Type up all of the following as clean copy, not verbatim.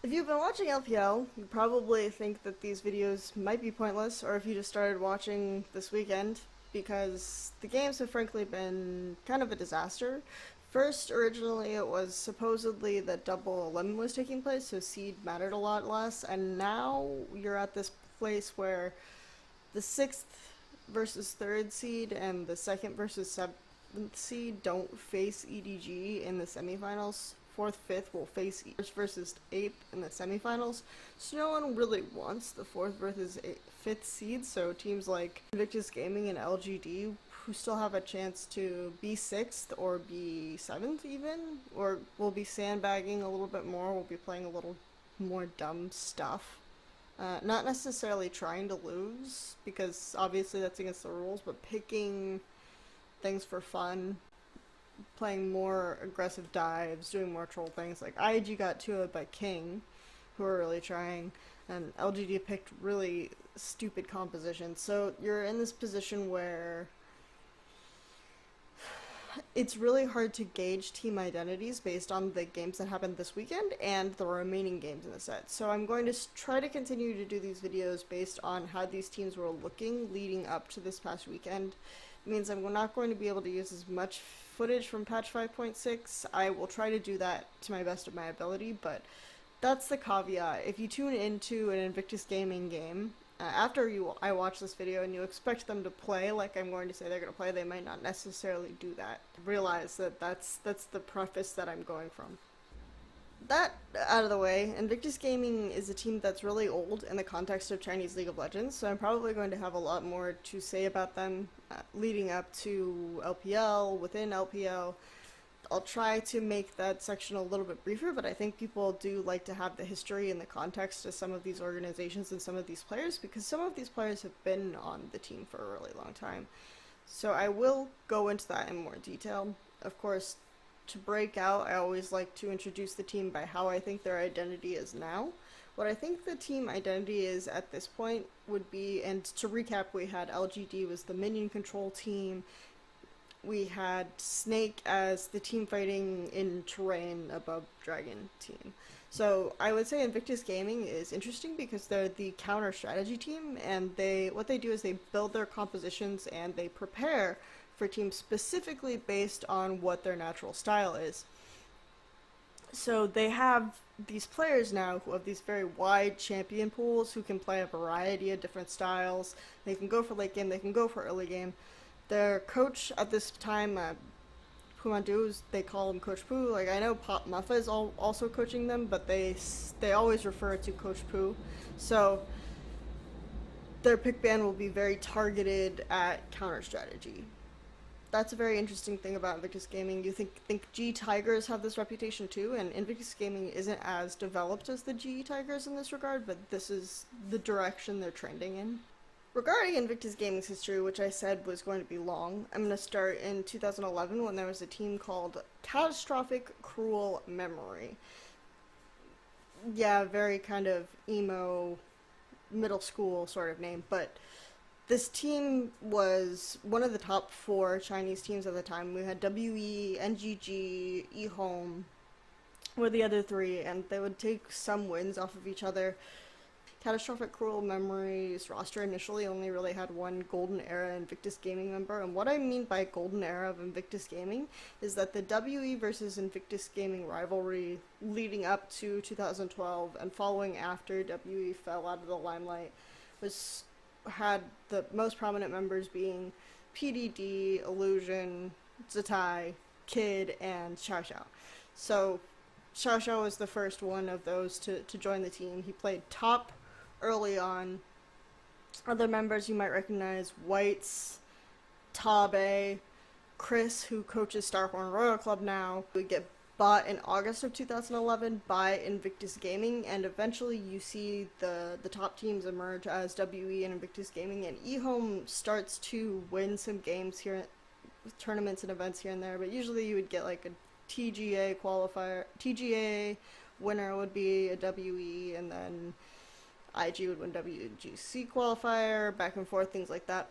If you've been watching LPL, you probably think that these videos might be pointless, or if you just started watching this weekend, because the games have frankly been kind of a disaster. First, originally it was supposedly that double limit was taking place, so seed mattered a lot less, and now you're at this place where the 6th versus 3rd seed and the 2nd versus 7th seed don't face EDG in the semifinals. 4th, 5th will face 1st versus 8th in the semifinals. So no one really wants the 4th versus 5th seed, so teams like Invictus Gaming and LGD, who still have a chance to be 6th or be 7th even, or will be sandbagging a little bit more, will be playing a little more dumb stuff. Not necessarily trying to lose, because obviously that's against the rules, but picking things for fun, playing more aggressive dives, doing more troll things. Like IG got 2-0 by King, who are really trying, and LGD picked really stupid compositions. So you're in this position where it's really hard to gauge team identities based on the games that happened this weekend and the remaining games in the set. So I'm going to try to continue to do these videos based on how these teams were looking leading up to this past weekend. It means I'm not going to be able to use as much footage from patch 5.6. I will try to do that to my best of my ability, but that's the caveat. If you tune into an Invictus Gaming game, after I watch this video and you expect them to play like I'm going to say they're going to play, they might not necessarily do that. Realize that that's the preface that I'm going from. That out of the way, Invictus Gaming is a team that's really old in the context of Chinese League of Legends, so I'm probably going to have a lot more to say about them leading up to LPL, within LPL. I'll try to make that section a little bit briefer, but I think people do like to have the history and the context of some of these organizations and some of these players, because some of these players have been on the team for a really long time. So I will go into that in more detail. Of course, to break out, I always like to introduce the team by how I think their identity is now. What I think the team identity is at this point would be, and to recap, we had LGD was the minion control team. We had Snake as the team fighting in terrain above dragon team. So I would say Invictus Gaming is interesting because they're the counter strategy team, and what they do is they build their compositions and they prepare for teams specifically based on what their natural style is. So they have these players now who have these very wide champion pools who can play a variety of different styles. They can go for late game, they can go for early game. Their coach at this time, Pooh, they call him Coach Pooh. Like, I know Pop Muffa is also coaching them, but they always refer to Coach Pooh. So their pick ban will be very targeted at counter strategy. That's a very interesting thing about Invictus Gaming. You think G Tigers have this reputation too, and Invictus Gaming isn't as developed as the G Tigers in this regard, but this is the direction they're trending in. Regarding Invictus Gaming's history, which I said was going to be long, I'm going to start in 2011 when there was a team called Catastrophic Cruel Memory. Yeah, very kind of emo, middle school sort of name, but this team was one of the top 4 Chinese teams at the time. We had WE, NGG, eHome were the other 3, and they would take some wins off of each other. Catastrophic Cruel Memories roster initially only really had one Golden Era Invictus Gaming member, and what I mean by Golden Era of Invictus Gaming is that the WE versus Invictus Gaming rivalry leading up to 2012 and following after WE fell out of the limelight had the most prominent members being PDD, Illusion, Zzitai, Kid, and Xiao Xiao. So Xiao Xiao was the first one of those to join the team. He played top early on. Other members you might recognize: Whites, Tabe, Chris, who coaches Starhorn Royal Club now, would get bought in August of 2011 by Invictus Gaming, and eventually you see the top teams emerge as WE and Invictus Gaming, and eHome starts to win some games here, tournaments and events here and there, but usually you would get like a TGA qualifier. TGA winner would be a WE, and then IG would win WGC qualifier, back and forth, things like that.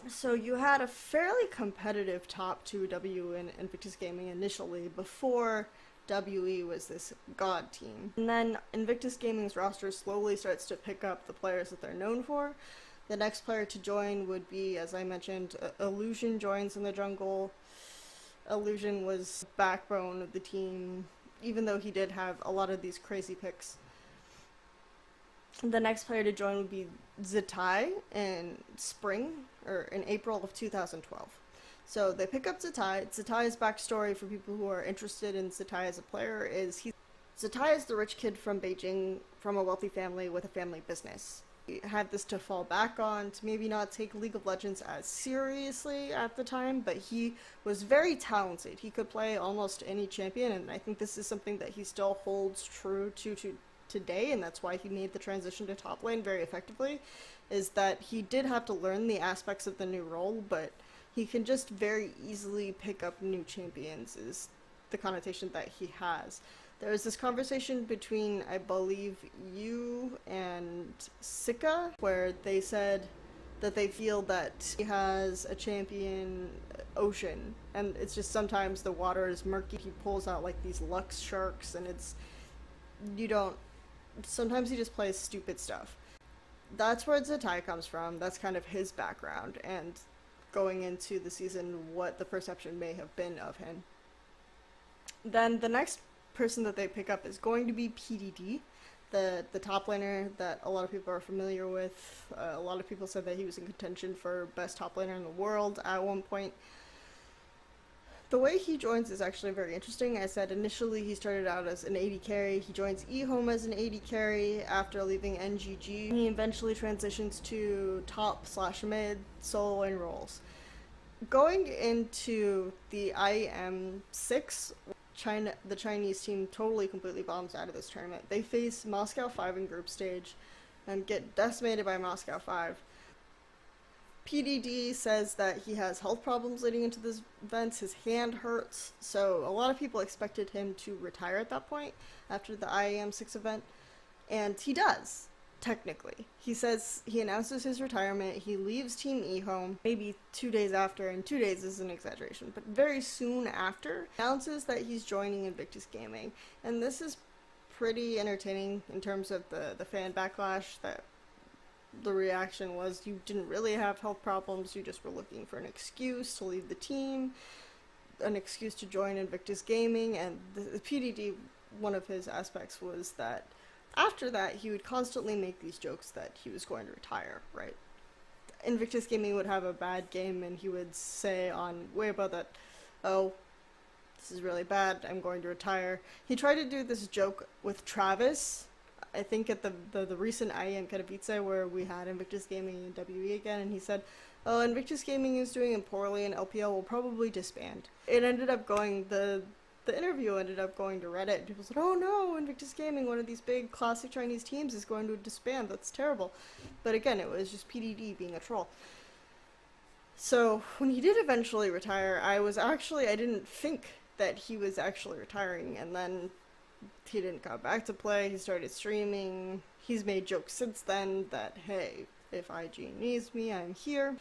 So you had a fairly competitive top 2 W in Invictus Gaming initially before WE was this god team. And then Invictus Gaming's roster slowly starts to pick up the players that they're known for. The next player to join would be, as I mentioned, Illusion joins in the jungle. Illusion was the backbone of the team, even though he did have a lot of these crazy picks. The next player to join would be Zzitai in April of 2012. So they pick up Zzitai. Zzitai's backstory, for people who are interested in Zzitai as a player, is Zzitai is the rich kid from Beijing, from a wealthy family with a family business. He had this to fall back on, to maybe not take League of Legends as seriously at the time, but he was very talented. He could play almost any champion, and I think this is something that he still holds true to today, and that's why he made the transition to top lane very effectively, is that he did have to learn the aspects of the new role, but he can just very easily pick up new champions, is the connotation that he has. There was this conversation between, I believe, you and Sika, where they said that they feel that he has a champion, Ocean, and it's just sometimes the water is murky. He pulls out like these Lux sharks, and sometimes he just plays stupid stuff. That's where Zzitai comes from. That's kind of his background, and going into the season, what the perception may have been of him. Then the next person that they pick up is going to be PDD, the top laner that a lot of people are familiar with. A lot of people said that he was in contention for best top laner in the world at one point. The way he joins is actually very interesting. I said initially he started out as an AD carry. He joins eHome as an AD carry after leaving NGG. He eventually transitions to top/mid solo lane roles. Going into the IEM6, the Chinese team totally completely bombs out of this tournament. They face Moscow 5 in group stage and get decimated by Moscow 5. PDD says that he has health problems leading into this event. His hand hurts, so a lot of people expected him to retire at that point after the IEM6 event, and he does, technically. He says he announces his retirement, he leaves Team eHome maybe 2 days after, and 2 days is an exaggeration, but very soon after, announces that he's joining Invictus Gaming, and this is pretty entertaining in terms of the fan backlash. That the reaction was, you didn't really have health problems, you just were looking for an excuse to leave the team, an excuse to join Invictus Gaming. And the PDD, one of his aspects was that after that he would constantly make these jokes that he was going to retire, right? Invictus Gaming would have a bad game and he would say on Weibo that, oh, this is really bad, I'm going to retire. He tried to do this joke with Travis, I think at the recent IEM Katowice, where we had Invictus Gaming and WE again, and he said, oh, Invictus Gaming is doing poorly and LPL will probably disband. It ended up going, the interview ended up going to Reddit, and people said, oh no, Invictus Gaming, one of these big classic Chinese teams, is going to disband, that's terrible. But again, it was just PDD being a troll. So when he did eventually retire, I didn't think that he was actually retiring, and then he didn't come back to play, he started streaming, he's made jokes since then that, hey, if IG needs me, I'm here.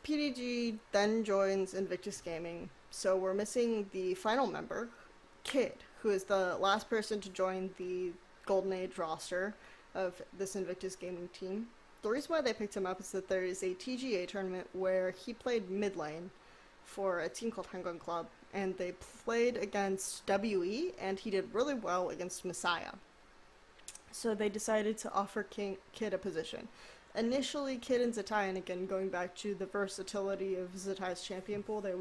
PDG then joins Invictus Gaming, so we're missing the final member, Kid, who is the last person to join the Golden Age roster of this Invictus Gaming team. The reason why they picked him up is that there is a TGA tournament where he played mid lane for a team called Hanggang Club, and they played against WE, and he did really well against Messiah. So they decided to offer Kid a position. Initially, Kid and Zzitai, and again going back to the versatility of Zitai's champion pool, they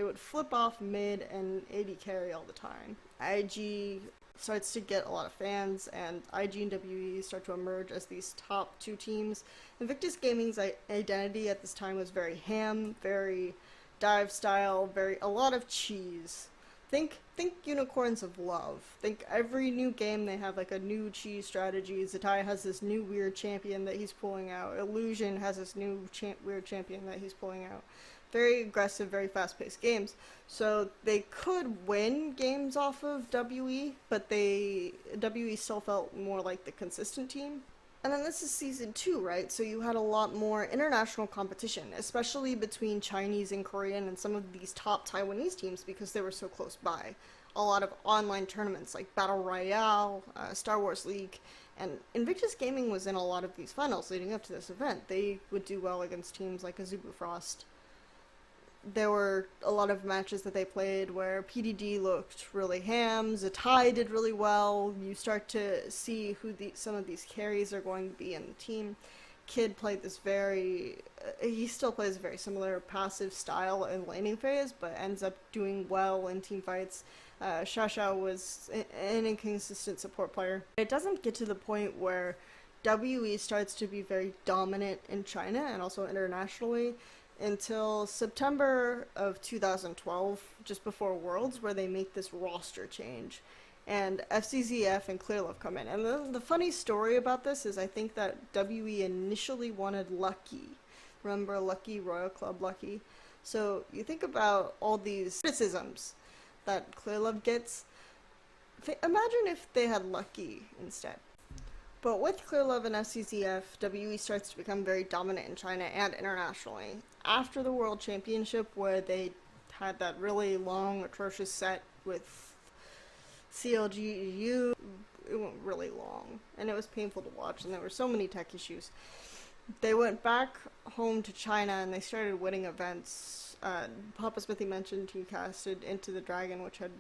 would flip off mid and AD carry all the time. IG starts to get a lot of fans, and IG and WE start to emerge as these top two teams. Invictus Gaming's identity at this time was very ham, very dive style, a lot of cheese. Think Unicorns of Love. Think every new game they have like a new cheese strategy. Zzitai has this new weird champion that he's pulling out. Illusion has this new weird champion that he's pulling out. Very aggressive, very fast-paced games. So they could win games off of WE, but WE still felt more like the consistent team. And then this is season 2, right? So you had a lot more international competition, especially between Chinese and Korean and some of these top Taiwanese teams because they were so close by. a lot of online tournaments like Battle Royale, Star Wars League, and Invictus Gaming was in a lot of these finals leading up to this event. They would do well against teams like Azubu Frost. There were a lot of matches that they played where PDD looked really ham, Zzitai did really well. You start to see who some of these carries are going to be in the team. Kid played this he still plays a very similar passive style in laning phase, but ends up doing well in team fights. Xiao was an inconsistent support player. It doesn't get to the point where WE starts to be very dominant in China and also internationally until September of 2012, just before Worlds, where they make this roster change. And Fzzf and Clearlove come in. And the funny story about this is I think that WE initially wanted Lucky. Remember Lucky, Royal Club Lucky? So you think about all these criticisms that Clearlove gets. Imagine if they had Lucky instead. But with Clearlove and Fzzf, WE starts to become very dominant in China and internationally. After the World Championship, where they had that really long, atrocious set with CLGU, it went really long, and it was painful to watch, and there were so many tech issues. They went back home to China, and they started winning events. Papa Smithy mentioned he casted Into the Dragon, which had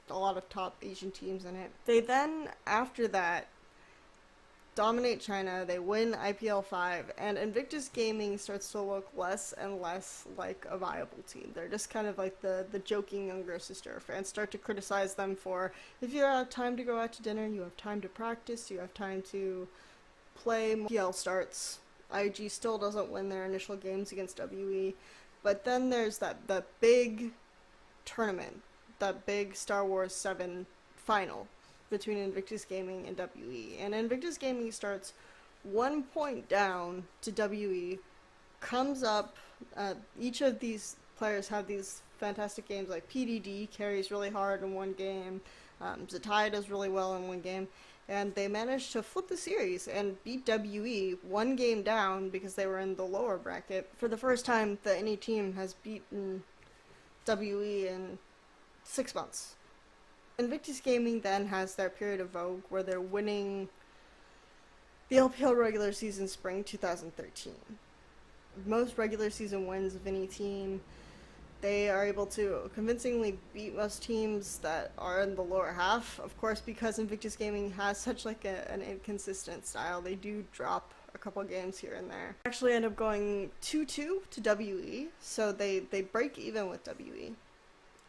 a lot of top Asian teams in it. They then, after that, dominate China, they win IPL 5, and Invictus Gaming starts to look less and less like a viable team. They're just kind of like the joking younger sister. Fans start to criticize them for, if you have time to go out to dinner, you have time to practice, you have time to play. PL starts. IG still doesn't win their initial games against WE, but then there's that big tournament, that big Star Wars 7 final between Invictus Gaming and WE. And Invictus Gaming starts 1 point down to WE, comes up, each of these players have these fantastic games, like PDD carries really hard in one game, Zzitai does really well in one game, and they managed to flip the series and beat WE 1 game down because they were in the lower bracket. For the first time that any team has beaten WE in 6 months. Invictus Gaming then has their period of vogue where they're winning the LPL regular season spring 2013. Most regular season wins of any team. They are able to convincingly beat most teams that are in the lower half. Of course, because Invictus Gaming has such like an inconsistent style, they do drop a couple games here and there. Actually end up going 2-2 to WE, so they break even with WE.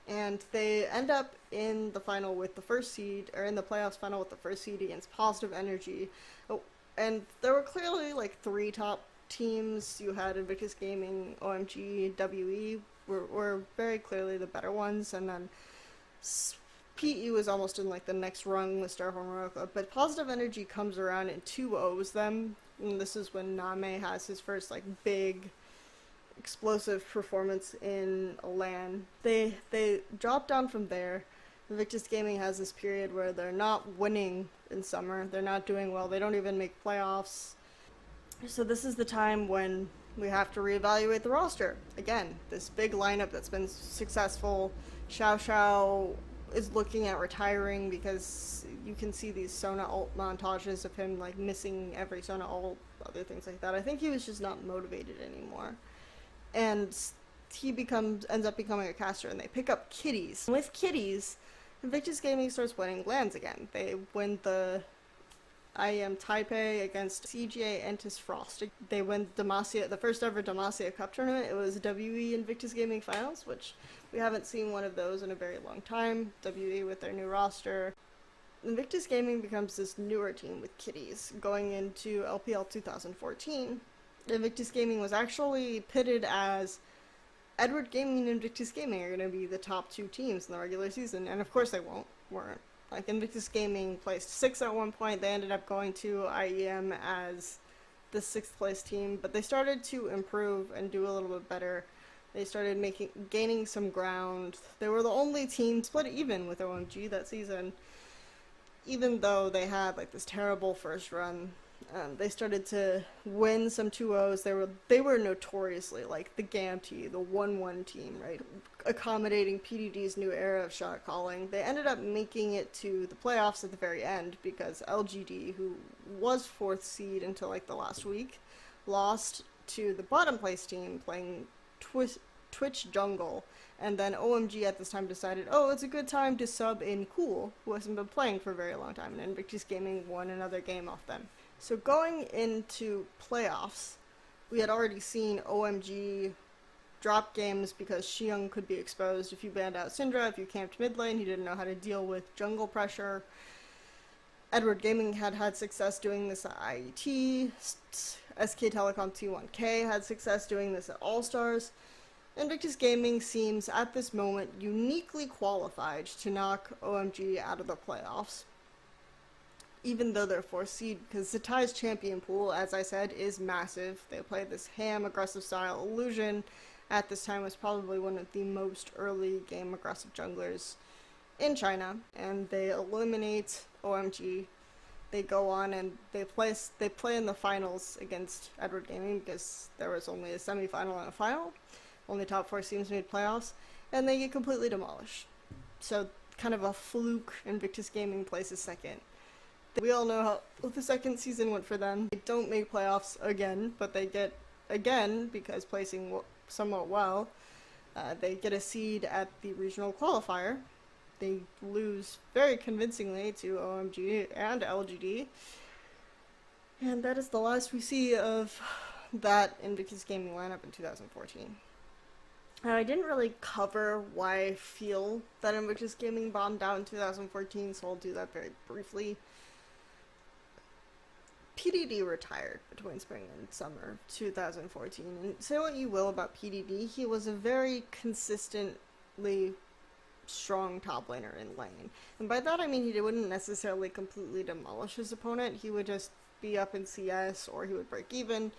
And they end up in the final with the first seed, or in the playoffs final with the first seed against Positive Energy. Oh, and there were clearly like 3 top teams. You had Invictus Gaming, OMG, WE were very clearly the better ones, and then PE was almost in like the next rung with Starhorn Royal Club. But Positive Energy comes around and 2-0s them, and this is when Name has his first like big explosive performance in a LAN. They drop down from there. Invictus Gaming has this period where they're not winning in summer. They're not doing well. They don't even make playoffs. So this is the time when we have to reevaluate the roster. Again, this big lineup that's been successful. Xiao is looking at retiring because you can see these Sona ult montages of him like missing every Sona ult, other things like that. I think he was just not motivated anymore. And he ends up becoming a caster, and they pick up Kitties. With Kitties, Invictus Gaming starts winning LANs again. They win the IEM Taipei against CGA Entis Frost. They win Demacia, the first ever Demacia Cup tournament. It was WE Invictus Gaming Finals, which we haven't seen one of those in a very long time. WE with their new roster. Invictus Gaming becomes this newer team with Kitties going into LPL 2014. Invictus Gaming was actually pitted as Edward Gaming and Invictus Gaming are going to be the top 2 teams in the regular season, and of course they weren't. Like, Invictus Gaming placed 6th at one point. They ended up going to IEM as the 6th place team, but they started to improve and do a little bit better. They started gaining some ground. They were the only team split even with OMG that season, even though they had like this terrible first run. They started to win some 2-0s. They were notoriously like the GAMT, the 1-1 team, right? Accommodating PDD's new era of shot calling. They ended up making it to the playoffs at the very end because LGD, who was 4th seed until like the last week, lost to the bottom place team playing Twitch Jungle. And then OMG at this time decided, oh, it's a good time to sub in Cool, who hasn't been playing for a very long time, and Invictus Gaming won another game off them. So going into playoffs, we had already seen OMG drop games because Xiong could be exposed if you banned out Syndra, if you camped mid lane, he didn't know how to deal with jungle pressure. Edward Gaming had success doing this at IET, SK Telecom T1K had success doing this at All-Stars. Invictus Gaming seems, at this moment, uniquely qualified to knock OMG out of the playoffs, even though they're 4th seed, because Zzitai's champion pool, as I said, is massive. They play this ham, aggressive style. Illusion, at this time, was probably one of the most early game aggressive junglers in China, and they eliminate OMG. They go on and they play in the finals against Edward Gaming, because there was only a semi-final and a final. Only top 4 teams made playoffs, and they get completely demolished. So, kind of a fluke. Invictus Gaming places 2nd. We all know how the 2nd season went for them. They don't make playoffs again, but they get, again, because placing somewhat well, they get a seed at the regional qualifier. They lose very convincingly to OMG and LGD. And that is the last we see of that Invictus Gaming lineup in 2014. I didn't really cover why I feel that Invictus Gaming bombed out in 2014, so I'll do that very briefly. PDD retired between spring and summer 2014, and say what you will about PDD, he was a very consistently strong top laner in lane. And by that I mean he wouldn't necessarily completely demolish his opponent, he would just be up in CS or he would break even.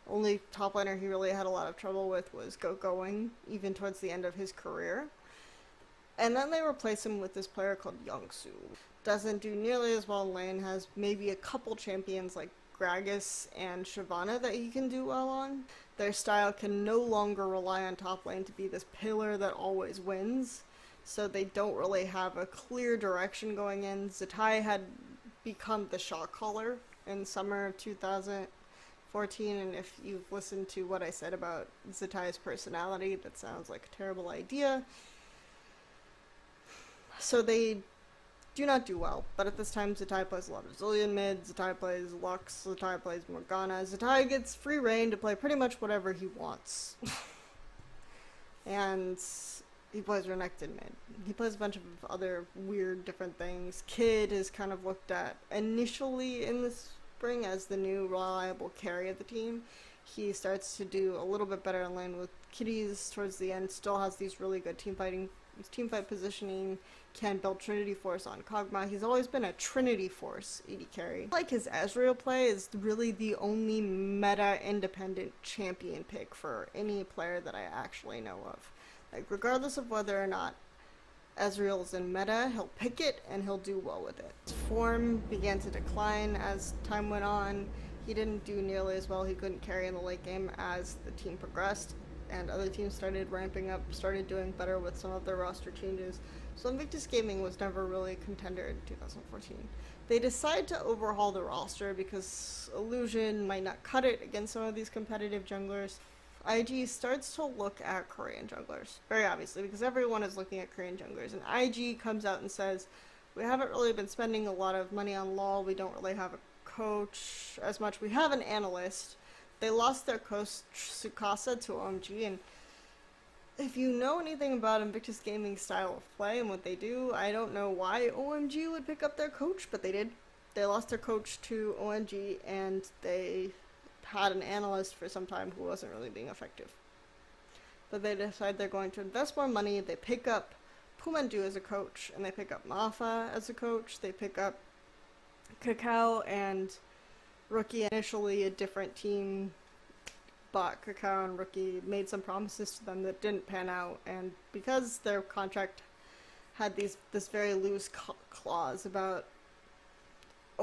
Only top laner he really had a lot of trouble with was going, even towards the end of his career. And then they replace him with this player called Youngsu. Doesn't do nearly as well in lane, has maybe a couple champions like Gragas and Shyvana that he can do well on. Their style can no longer rely on top lane to be this pillar that always wins, so they don't really have a clear direction going in. Zzitai had become the shot caller in summer of 2014, and if you've listened to what I said about Zzitai's personality, that sounds like a terrible idea. So they do not do well, but at this time Zzitai plays a lot of Zillion mid, Zzitai plays Lux, Zzitai plays Morgana. Zzitai gets free reign to play pretty much whatever he wants. And he plays Renekton mid. He plays a bunch of other weird different things. Kid is kind of looked at initially in this spring as the new reliable carry of the team. He starts to do a little bit better in lane with Kitties towards the end, still has these really good teamfight positioning, can build Trinity Force on Kog'Maw. He's always been a Trinity Force AD carry. Like his Ezreal play is really the only meta independent champion pick for any player that I actually know of. Like regardless of whether or not Ezreal's in meta, he'll pick it and he'll do well with it. His form began to decline as time went on. He didn't do nearly as well. He couldn't carry in the late game as the team progressed, and other teams started ramping up, started doing better with some of their roster changes. So Invictus Gaming was never really a contender in 2014. They decided to overhaul the roster because Illusion might not cut it against some of these competitive junglers. IG starts to look at Korean junglers, very obviously, because everyone is looking at Korean junglers. And IG comes out and says, we haven't really been spending a lot of money on LoL, we don't really have a coach as much. We have an analyst. They lost their coach Tsukasa to OMG, and if you know anything about Invictus Gaming's style of play and what they do, I don't know why OMG would pick up their coach, but they did. They lost their coach to OMG, and they had an analyst for some time who wasn't really being effective. But they decide they're going to invest more money. They pick up Pooh as a coach, and they pick up Mafa as a coach. They pick up KaKAO and Rookie, initially a different team, bought KaKAO and Rookie, made some promises to them that didn't pan out, and because their contract had this very loose clause about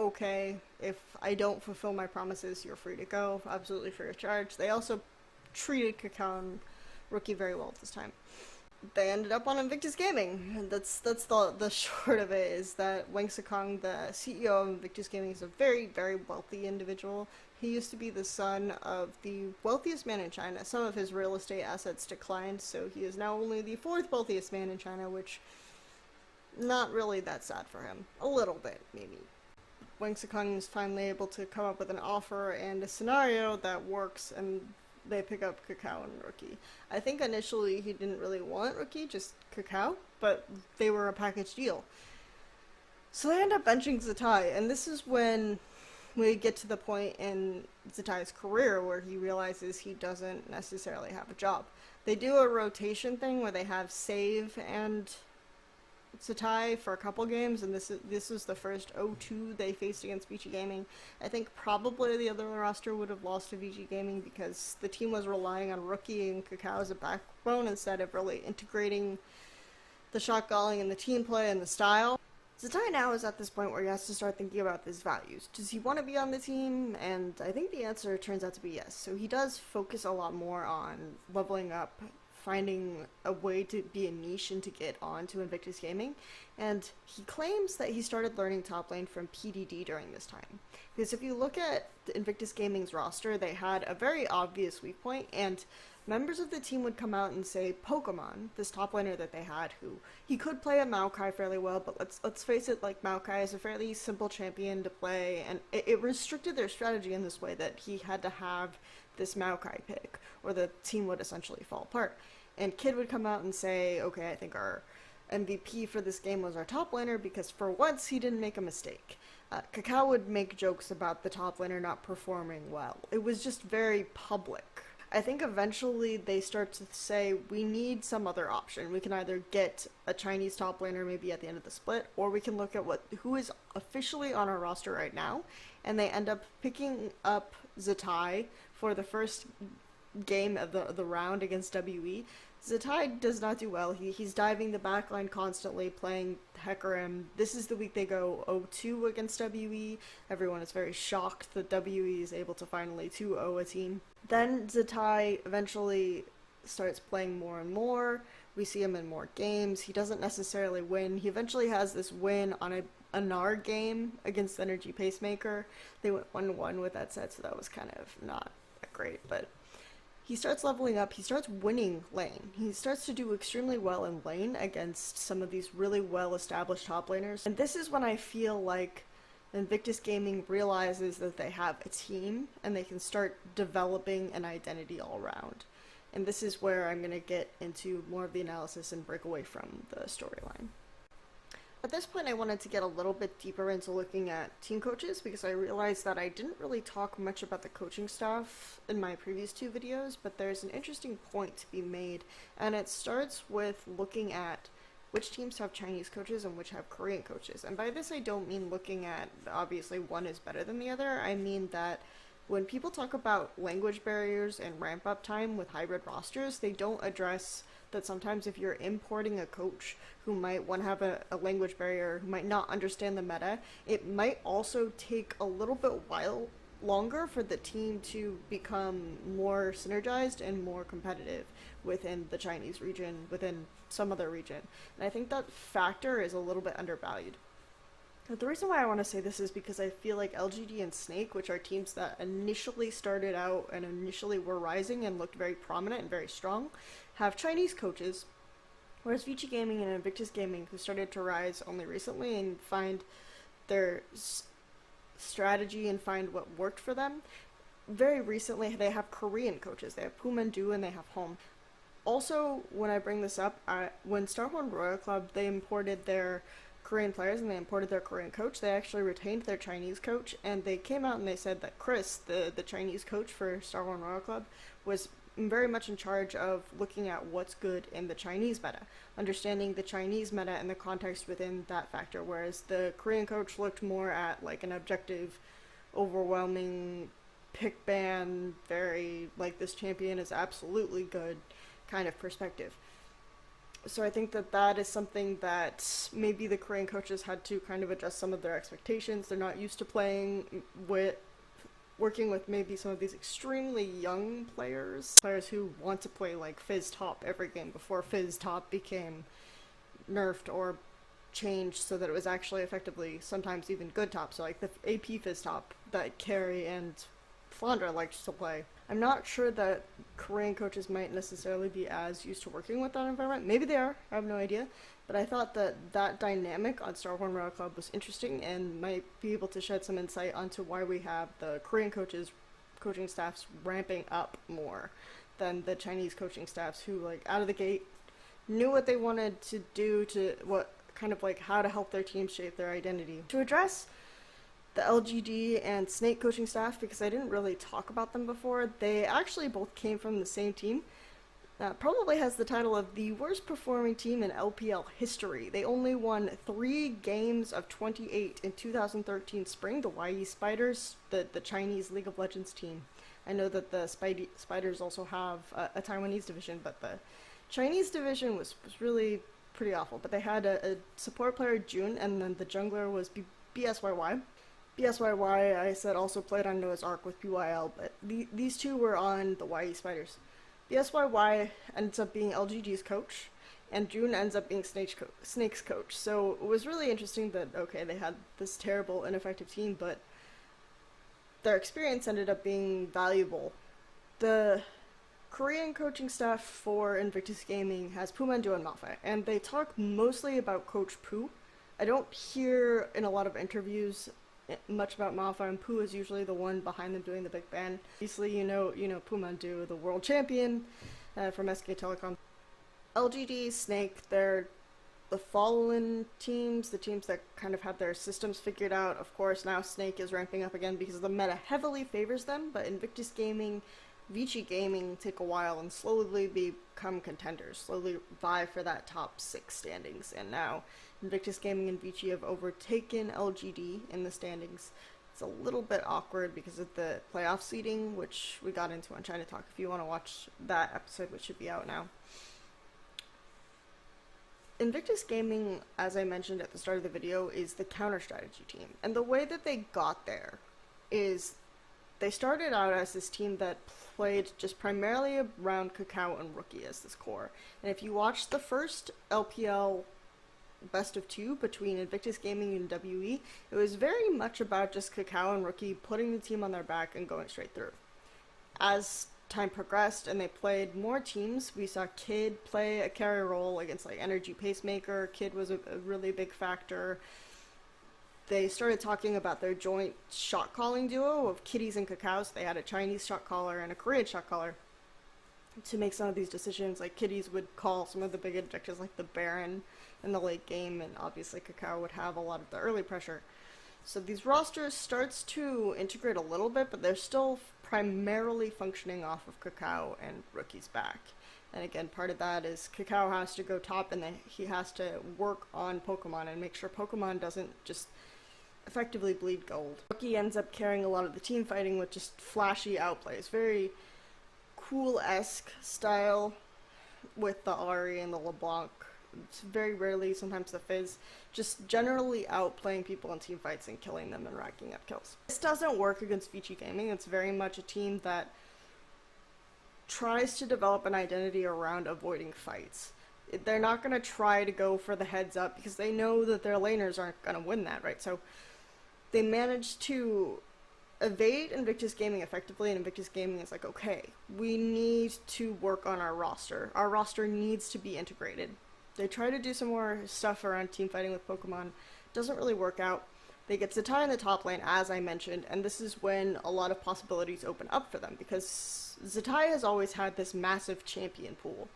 okay, if I don't fulfill my promises, you're free to go, absolutely free of charge. They also treated KaKAO and Rookie very well this time. They ended up on Invictus Gaming, and that's the short of it, is that Wang Si Cong, the CEO of Invictus Gaming, is a very, very wealthy individual. He used to be the son of the wealthiest man in China. Some of his real estate assets declined, so he is now only the fourth wealthiest man in China, which, not really that sad for him. A little bit, maybe. Wang Si Cong is finally able to come up with an offer and a scenario that works, and they pick up KaKAO and Rookie. I think initially he didn't really want Rookie, just KaKAO, but they were a package deal. So they end up benching Zzitai, and this is when we get to the point in Zitai's career where he realizes he doesn't necessarily have a job. They do a rotation thing where they have Save and Zzitai for a couple games, and this is the first 0-2 they faced against Vici Gaming. I think probably the other roster would have lost to Vici Gaming because the team was relying on Rookie and KaKAO as a backbone instead of really integrating the shot calling and the team play and the style. Zzitai now is at this point where he has to start thinking about his values. Does he want to be on the team? And I think the answer turns out to be yes. So he does focus a lot more on leveling up, finding a way to be a niche and to get on to Invictus Gaming, and he claims that he started learning top lane from PDD during this time. Because if you look at Invictus Gaming's roster, they had a very obvious weak point, and members of the team would come out and say Pokemon, this top laner that they had, who he could play a Maokai fairly well, but let's face it, like, Maokai is a fairly simple champion to play, and it restricted their strategy in this way that he had to have this Maokai pick, or the team would essentially fall apart. And Kid would come out and say, okay, I think our MVP for this game was our top laner because for once he didn't make a mistake. KaKAO would make jokes about the top laner not performing well. It was just very public. I think eventually they start to say, we need some other option. We can either get a Chinese top laner maybe at the end of the split, or we can look at who is officially on our roster right now, and they end up picking up Zzitai for the first game of the round against WE. Zzitai does not do well. He's diving the backline constantly, playing Hecarim. This is the week they go 0-2 against WE. Everyone is very shocked that WE is able to finally 2-0 a team. Then Zzitai eventually starts playing more and more. We see him in more games. He doesn't necessarily win. He eventually has this win on a Anar game against Energy Pacemaker. They went 1-1 with that set, so that was kind of not that great, but he starts leveling up, he starts winning lane. He starts to do extremely well in lane against some of these really well-established top laners. And this is when I feel like Invictus Gaming realizes that they have a team and they can start developing an identity all around. And this is where I'm going to get into more of the analysis and break away from the storyline. At this point, I wanted to get a little bit deeper into looking at team coaches because I realized that I didn't really talk much about the coaching staff in my previous two videos, but there's an interesting point to be made, and it starts with looking at which teams have Chinese coaches and which have Korean coaches. And by this, I don't mean looking at, obviously, one is better than the other. I mean that when people talk about language barriers and ramp-up time with hybrid rosters, they don't address that sometimes if you're importing a coach who might want to have a language barrier, who might not understand the meta, it might also take a little bit longer for the team to become more synergized and more competitive within the Chinese region, within some other region. And I think that factor is a little bit undervalued. The reason why I want to say this is because I feel like LGD and Snake, which are teams that initially started out and initially were rising and looked very prominent and very strong, have Chinese coaches, whereas Vici Gaming and Invictus Gaming, who started to rise only recently and find their strategy and find what worked for them, very recently they have Korean coaches. They have Pooh and they have Home. Also, when I bring this up, when Starhorn Royal Club, they imported their Korean players and they imported their Korean coach, they actually retained their Chinese coach, and they came out and they said that Chris, the Chinese coach for Starhorn Royal Club, was very much in charge of looking at what's good in the Chinese meta, understanding the Chinese meta and the context within that factor, whereas the Korean coach looked more at like an objective, overwhelming pick ban, very like this champion is absolutely good kind of perspective. So I think that that is something that maybe the Korean coaches had to kind of adjust some of their expectations. They're not used to playing with working with maybe some of these extremely young players who want to play like Fizz top every game before Fizz top became nerfed or changed so that it was actually effectively sometimes even good top. So like the AP Fizz top that Carey and Flandra liked to play. I'm not sure that Korean coaches might necessarily be as used to working with that environment. Maybe they are, I have no idea. But I thought that that dynamic on Star Horn Royal Club was interesting and might be able to shed some insight onto why we have the Korean coaching staffs ramping up more than the Chinese coaching staffs who, like, out of the gate knew what they wanted to do to what kind of like how to help their team shape their identity. To address the LGD and Snake coaching staff, because I didn't really talk about them before, they actually both came from the same team. Probably has the title of the worst performing team in LPL history. They only won 3 games of 28 in 2013 spring, the Wayi Spiders, the Chinese League of Legends team. I know that the Spiders also have a Taiwanese division, but the Chinese division was really pretty awful. But they had a support player, June, and then the jungler was BSYY. BSYY, I said, also played on Noah's Ark with BYL, but these two were on the Wayi Spiders. BSYY ends up being LGD's coach, and June ends up being Snake's coach. So it was really interesting that, okay, they had this terrible, ineffective team, but their experience ended up being valuable. The Korean coaching staff for Invictus Gaming has Pooh and Malphite, and they talk mostly about Coach Pooh. I don't hear in a lot of interviews much about Malphite, and Pooh is usually the one behind them doing the big ban. Obviously, you know Pooh Mandu, the world champion from SK Telecom. LGD, Snake, they're the fallen teams, the teams that kind of had their systems figured out. Of course, now Snake is ramping up again because the meta heavily favors them, but Invictus Gaming, Vici Gaming take a while and slowly become contenders, slowly vie for that top 6 standings, and now Invictus Gaming and Vici have overtaken LGD in the standings. It's a little bit awkward because of the playoff seeding, which we got into on China Talk. If you want to watch that episode, which should be out now. Invictus Gaming, as I mentioned at the start of the video, is the counter strategy team. And the way that they got there is they started out as this team that played just primarily around KaKAO and Rookie as this core. And if you watch the first LPL best of 2 between Invictus Gaming and WE, it was very much about just KaKAO and Rookie putting the team on their back and going straight through. As time progressed and they played more teams, we saw Kid play a carry role against like Energy Pacemaker. Kid was a really big factor. They started talking about their joint shot calling duo of Kitties and KaKAO. So they had a Chinese shot caller and a Korean shot caller to make some of these decisions. Like Kitties would call some of the big objectives like the Baron in the late game, and obviously KaKAO would have a lot of the early pressure. So these rosters starts to integrate a little bit, but they're still primarily functioning off of KaKAO and Rookie's back. And again, part of that is KaKAO has to go top, and then he has to work on Pokemon and make sure Pokemon doesn't just effectively bleed gold. Rookie ends up carrying a lot of the team fighting with just flashy outplays. Very cool-esque style with the Ari and the LeBlanc. It's very rarely, sometimes the Fizz, just generally outplaying people in team fights and killing them and racking up kills. This doesn't work against Vici Gaming. It's very much a team that tries to develop an identity around avoiding fights. They're not going to try to go for the heads up because they know that their laners aren't going to win that, right? So they managed to evade Invictus Gaming effectively, and Invictus Gaming is like, okay, we need to work on our roster. Our roster needs to be integrated. They try to do some more stuff around team fighting with Pokemon. Doesn't really work out. They get Zzitai in the top lane, as I mentioned, and this is when a lot of possibilities open up for them, because Zzitai has always had this massive champion pool.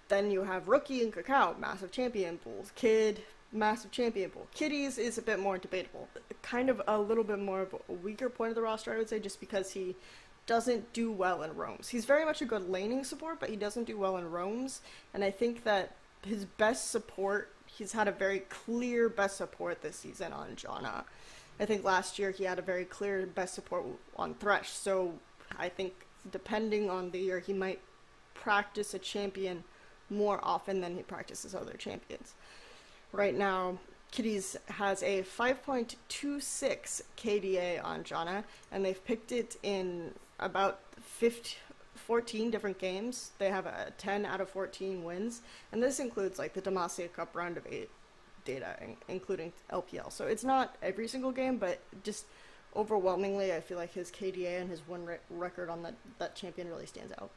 Then you have Rookie and KaKAO, massive champion pools. Kid, massive champion pool. Kitties is a bit more debatable. Kind of a little bit more of a weaker point of the roster, I would say, just because he doesn't do well in roams. He's very much a good laning support, but he doesn't do well in roams, and I think that his best support, he's had a very clear best support this season on Janna. I think last year he had a very clear best support on Thresh, so I think depending on the year he might practice a champion more often than he practices other champions. Right now, Kitties has a 5.26 KDA on Janna, and they've picked it in about 14 different games. They have a 10 out of 14 wins, and this includes like the Demacia Cup round of 8 data, including LPL. So it's not every single game, but just overwhelmingly, I feel like his KDA and his win record on that champion really stands out.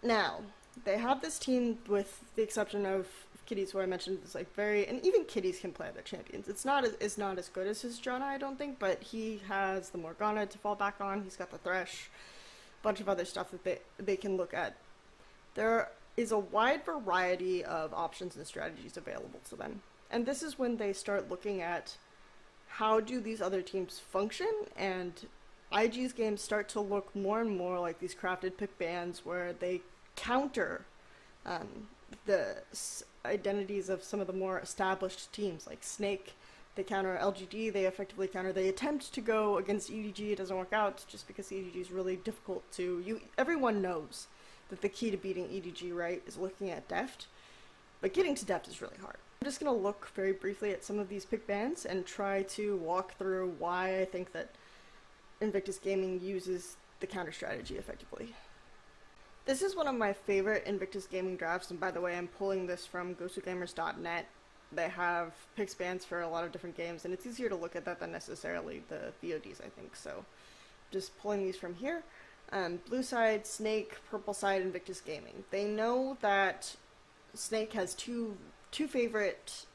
Now, they have this team, with the exception of Kitties, who I mentioned, is like and even Kitties can play other champions. It's not as good as his Janna, I don't think, but he has the Morgana to fall back on. He's got the Thresh, a bunch of other stuff that they can look at. There is a wide variety of options and strategies available to them, and this is when they start looking at how do these other teams function, and IG's games start to look more and more like these crafted pick bans where they counter the identities of some of the more established teams like Snake. They counter LGD, they effectively counter, they attempt to go against EDG, it doesn't work out just because EDG is really difficult to, everyone knows that the key to beating EDG, right, is looking at deft, but getting to deft is really hard. I'm just going to look very briefly at some of these pick bans and try to walk through why I think that Invictus Gaming uses the counter strategy effectively. This is one of my favorite Invictus Gaming drafts, and by the way, I'm pulling this from GosuGamers.net. They have pick bans for a lot of different games, and it's easier to look at that than necessarily the VODs, I think, so just pulling these from here. Blue side, Snake, purple side, Invictus Gaming. They know that Snake has two favorite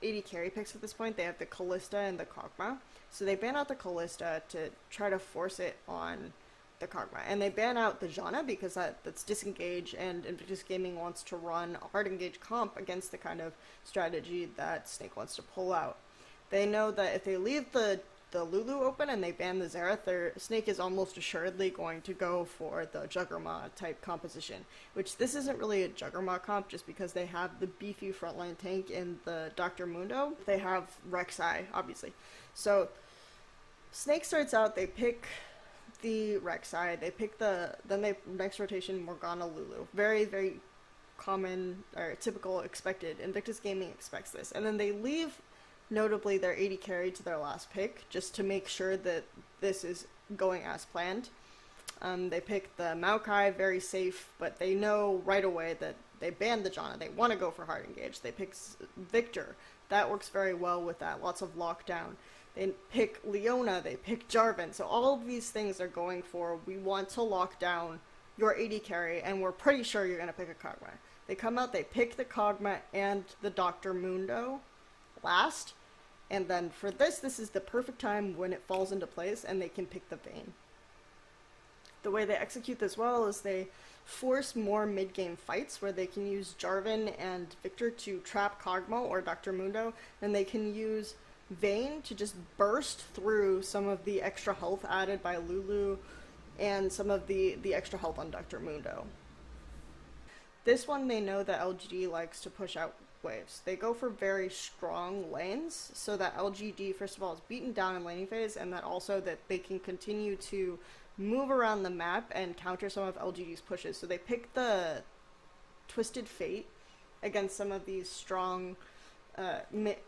AD carry picks at this point. They have the Kalista and the Kog'Maw. So they ban out the Kalista to try to force it on the Kog'Maw. And they ban out the Janna because that's disengage, and Invictus Gaming wants to run a hard engage comp against the kind of strategy that Snake wants to pull out. They know that if they leave the Lulu open and they ban the Xerath, Snake is almost assuredly going to go for the Juggernaut type composition, which this isn't really a Juggernaut comp just because they have the beefy frontline tank in the Dr. Mundo. They have Rek'Sai, obviously. So Snake starts out, they pick the Rek'Sai, they pick next rotation Morgana Lulu. Very, very common, or typical, expected. Invictus Gaming expects this. And then they leave notably their AD carry to their last pick, just to make sure that this is going as planned. They pick the Maokai, very safe, but they know right away that they banned the Janna. They want to go for hard engage. They pick Victor. That works very well with that. Lots of lockdown. They pick Leona. They pick Jarvan. So all of these things are going for, we want to lock down your AD carry, and we're pretty sure you're going to pick a Kog'Maw. They come out, they pick the Kog'Maw and the Dr. Mundo last, and then for this is the perfect time when it falls into place and they can pick the Vayne. The way they execute this well is they force more mid-game fights where they can use Jarvan and Victor to trap Kog'Maw or Dr. Mundo, and they can use Vayne to just burst through some of the extra health added by Lulu and some of the extra health on Dr. Mundo. This one, they know that LGD likes to push out waves. They go for very strong lanes so that LGD, first of all, is beaten down in laning phase, and that also that they can continue to move around the map and counter some of LGD's pushes. So they pick the Twisted Fate against some of these strong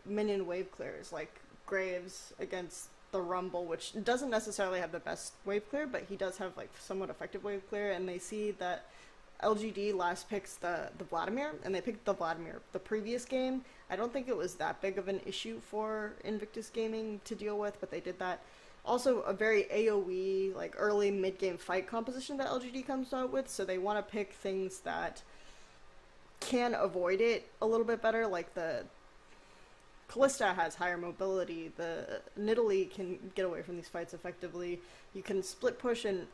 minion wave clears, like Graves against the Rumble, which doesn't necessarily have the best wave clear, but he does have like somewhat effective wave clear, and they see that LGD last picks the Vladimir, and they picked the Vladimir. The previous game, I don't think it was that big of an issue for Invictus Gaming to deal with, but they did that. Also, a very AoE, like early mid-game fight composition that LGD comes out with, so they want to pick things that can avoid it a little bit better, like the Kalista has higher mobility, the Nidalee can get away from these fights effectively. You can split push and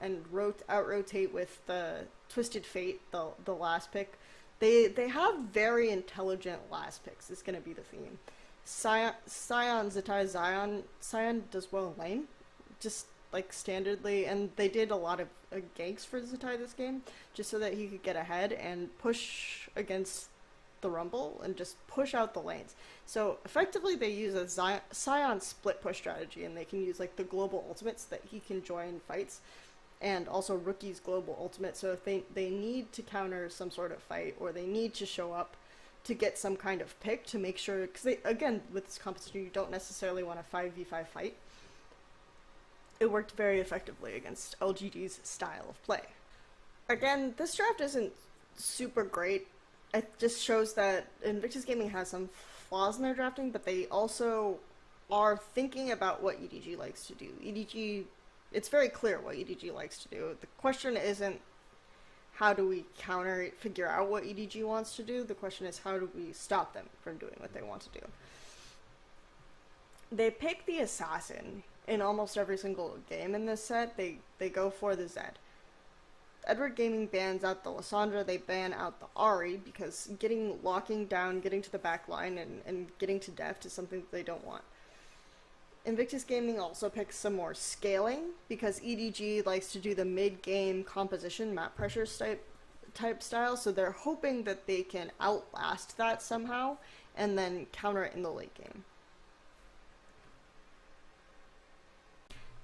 out-rotate with the Twisted Fate, the last pick. They have very intelligent last picks, is going to be the theme. Zzitai, Sion does well in lane, just like standardly, and they did a lot of ganks for Zzitai this game, just so that he could get ahead and push against the Rumble and just push out the lanes. So effectively they use a Sion split push strategy, and they can use like the global ultimates that he can join fights and also Rookie's global ultimate. So if they need to counter some sort of fight, or they need to show up to get some kind of pick to make sure, because again, with this competition, you don't necessarily want a 5v5 fight. It worked very effectively against LGD's style of play. Again, this draft isn't super great. It just shows that Invictus Gaming has some flaws in their drafting, but they also are thinking about what EDG likes to do. EDG, it's very clear what EDG likes to do. The question isn't how do we figure out what EDG wants to do. The question is how do we stop them from doing what they want to do. They pick the assassin in almost every single game in this set. They go for the Zed. Edward Gaming bans out the Lissandra, they ban out the Ahri, because locking down, getting to the back line, and getting to deft is something that they don't want. Invictus Gaming also picks some more scaling, because EDG likes to do the mid-game composition, map pressure type style, so they're hoping that they can outlast that somehow, and then counter it in the late game.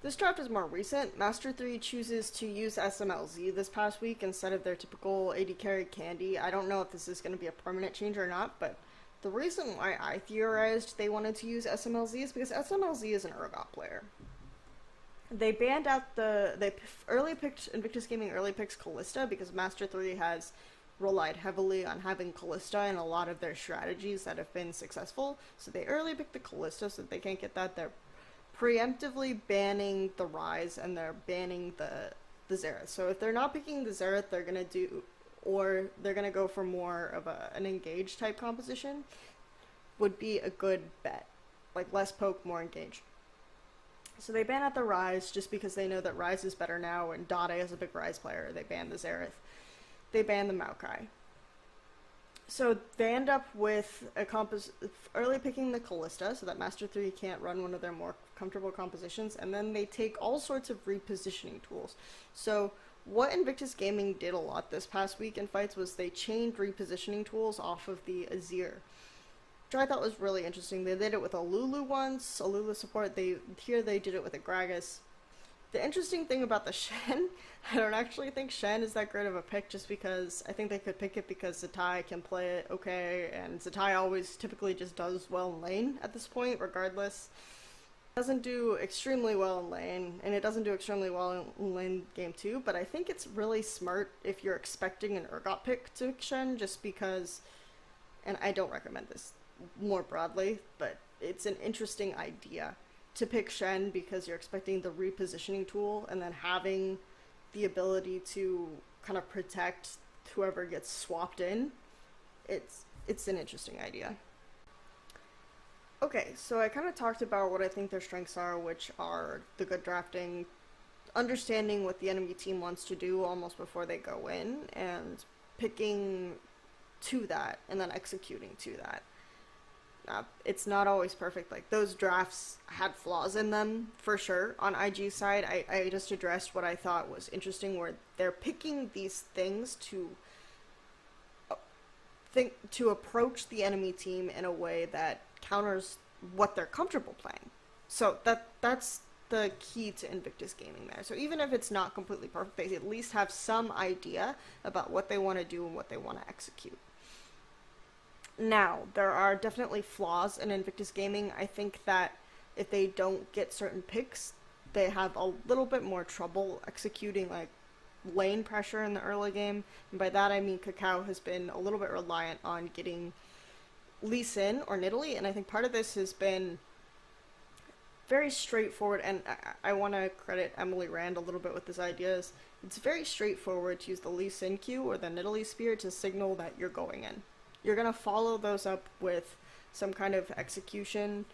This draft is more recent. Master 3 chooses to use SMLZ this past week instead of their typical AD carry Candy. I don't know if this is going to be a permanent change or not, but the reason why I theorized they wanted to use SMLZ is because SMLZ is an Urgot player. They banned out Invictus Gaming early picks Kalista because Master 3 has relied heavily on having Kalista in a lot of their strategies that have been successful. So they early picked the Kalista so that they can't get that. They're preemptively banning the Rise, and they're banning the Xerath. So if they're not picking the Xerath, they're gonna go for more of an engage type composition, would be a good bet. Like less poke, more engage. So they ban out the Rise just because they know that Rise is better now, and Dade is a big Rise player. They ban the Xerath. They ban the Maokai. So they end up with early picking the Kalista so that Master 3 can't run one of their more comfortable compositions, and then they take all sorts of repositioning tools. So what Invictus Gaming did a lot this past week in fights was they chained repositioning tools off of the Azir, which I thought was really interesting. They did it with a Lulu once, a Lulu support. Here they did it with a Gragas. The interesting thing about the Shen, I don't actually think Shen is that great of a pick, just because I think they could pick it because Zzitai can play it okay, and Zzitai always typically just does well in lane at this point, regardless. It doesn't do extremely well in lane, and it doesn't do extremely well in lane game 2, but I think it's really smart if you're expecting an Urgot pick to Shen, just because, and I don't recommend this more broadly, but it's an interesting idea to pick Shen because you're expecting the repositioning tool, and then having the ability to kind of protect whoever gets swapped in. It's an interesting idea. Okay, so I kind of talked about what I think their strengths are, which are the good drafting, understanding what the enemy team wants to do almost before they go in, and picking to that, and then executing to that. It's not always perfect. Like, those drafts had flaws in them, for sure. On IG side, I just addressed what I thought was interesting, where they're picking these things to approach the enemy team in a way that counters what they're comfortable playing. So that's the key to Invictus Gaming there. So even if it's not completely perfect, they at least have some idea about what they want to do and what they want to execute. Now, there are definitely flaws in Invictus Gaming. I think that if they don't get certain picks, they have a little bit more trouble executing, like, lane pressure in the early game. And by that I mean KaKAO has been a little bit reliant on getting Lee Sin or Nidalee, and I think part of this has been very straightforward, and I want to credit Emily Rand a little bit with this idea. It's very straightforward to use the Lee Sin Q or the Nidalee Spear to signal that you're going in. You're going to follow those up with some kind of execution.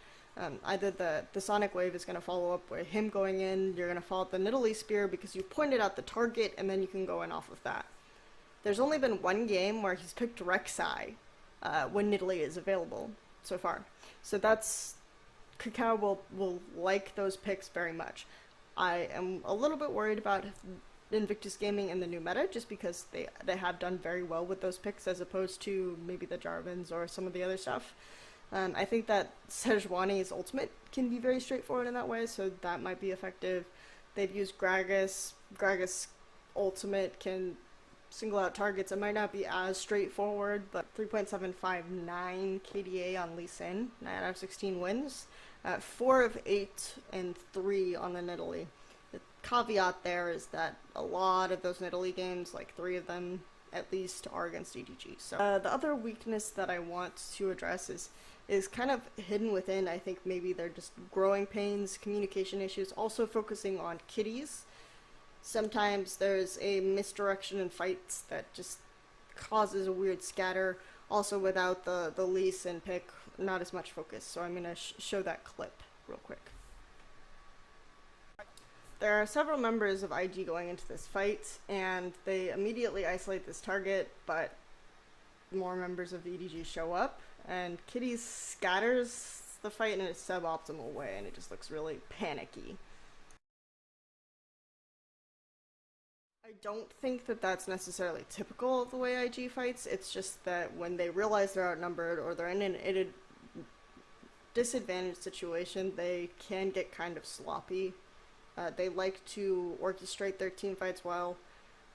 Either the Sonic Wave is going to follow up with him going in, you're going to follow up the Nidalee Spear because you pointed out the target, and then you can go in off of that. There's only been one game where he's picked Rek'Sai when Nidalee is available so far. So that's... KaKAO will like those picks very much. I am a little bit worried about Invictus Gaming in the new meta, just because they have done very well with those picks as opposed to maybe the Jarvans or some of the other stuff. I think that Sejuani's ultimate can be very straightforward in that way, so that might be effective. They've used Gragas ultimate can single out targets. It might not be as straightforward, but 3.759 KDA on Lee Sin, 9 out of 16 wins, 4 of 8 and 3 on the Nidalee. The caveat there is that a lot of those Nidalee games, like 3 of them at least, are against EDG. So the other weakness that I want to address is kind of hidden within, I think maybe they're just growing pains, communication issues, also focusing on Kitties. Sometimes there's a misdirection in fights that just causes a weird scatter. Also without the Lee Sin pick, not as much focus. So I'm going to show that clip real quick. There are several members of IG going into this fight, and they immediately isolate this target, but more members of the EDG show up, and Kitties scatters the fight in a suboptimal way, and it just looks really panicky. I don't think that that's necessarily typical of the way IG fights. It's just that when they realize they're outnumbered or they're in a disadvantaged situation, they can get kind of sloppy. They like to orchestrate their team fights well.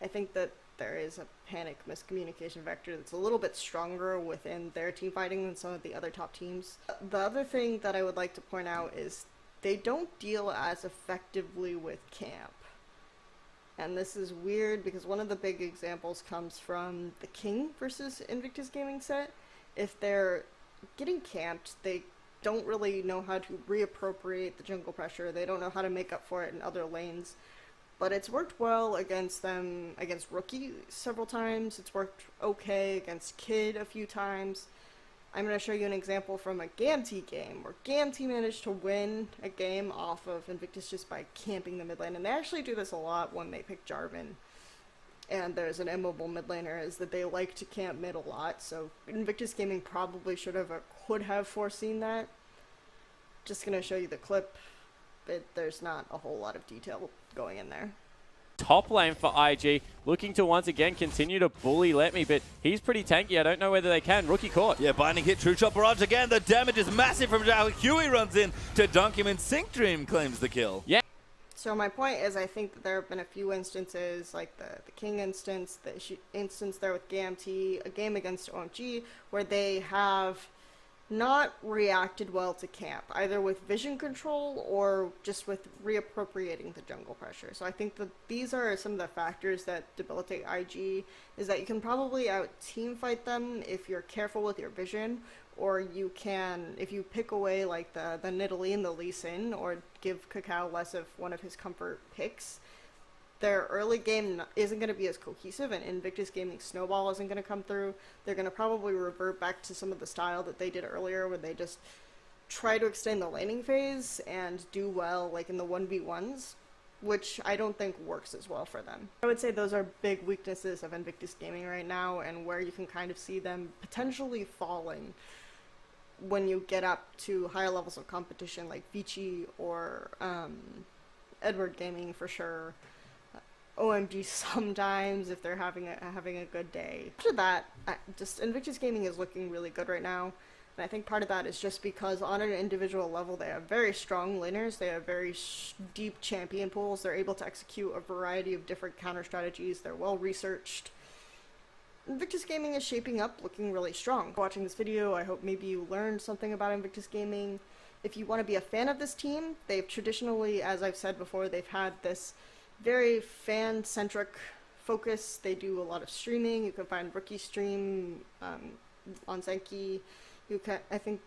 I think that there is a panic miscommunication vector that's a little bit stronger within their team fighting than some of the other top teams. The other thing that I would like to point out is they don't deal as effectively with camp. And this is weird because one of the big examples comes from the King versus Invictus Gaming set. If they're getting camped, they don't really know how to reappropriate the jungle pressure. They don't know how to make up for it in other lanes. But it's worked well against them, against Rookie several times. It's worked okay against Kid a few times. I'm going to show you an example from a GAMT game, where GAMT managed to win a game off of Invictus just by camping the mid lane. And they actually do this a lot when they pick Jarvan. And there's an immobile mid laner, is that they like to camp mid a lot. So Invictus Gaming probably should have or could have foreseen that. Just going to show you the clip. There's not a whole lot of detail going in there. Top lane for IG, looking to once again continue to bully Let Me, but he's pretty tanky. I don't know whether they can. Rookie caught. Yeah, binding hit, true shot barrage again. The damage is massive from Zhao. Huey runs in to dunk him, and Sync Dream claims the kill. Yeah. So my point is, I think that there have been a few instances, like the King instance, the instance there with GAMT, a game against OMG, where they have not reacted well to camp, either with vision control or just with reappropriating the jungle pressure. So I think that these are some of the factors that debilitate IG, is that you can probably out team fight them if you're careful with your vision, or you can, if you pick away like the Nidalee and the Lee Sin, or give KaKAO less of one of his comfort picks, their early game isn't going to be as cohesive, and Invictus Gaming Snowball isn't going to come through. They're going to probably revert back to some of the style that they did earlier, where they just try to extend the laning phase and do well like in the 1v1s, which I don't think works as well for them. I would say those are big weaknesses of Invictus Gaming right now, and where you can kind of see them potentially falling when you get up to higher levels of competition like Vici or Edward Gaming for sure. OMG sometimes if they're having a good day. After that, just Invictus Gaming is looking really good right now, and I think part of that is just because on an individual level they have very strong laners, they have very deep champion pools, they're able to execute a variety of different counter strategies, they're well researched. Invictus Gaming is shaping up looking really strong. Watching this video, I hope maybe you learned something about Invictus Gaming. If you want to be a fan of this team, they've traditionally, as I've said before, they've had this very fan-centric focus. They do a lot of streaming. You can find Rookie stream on Zenki. I think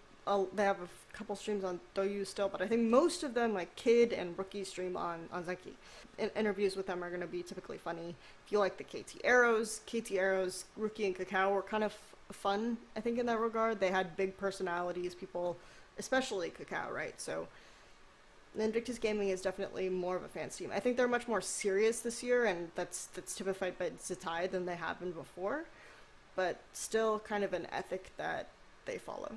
they have a couple streams on Douyu still, but I think most of them, like Kid and Rookie, stream on Zenki. Interviews with them are going to be typically funny. If you like the KT Arrows, Rookie and KaKAO were kind of fun, I think, in that regard. They had big personalities, people, especially KaKAO, right? So Invictus Gaming is definitely more of a fans team. I think they're much more serious this year, and that's typified by Zzitai than they have been before, but still kind of an ethic that they follow.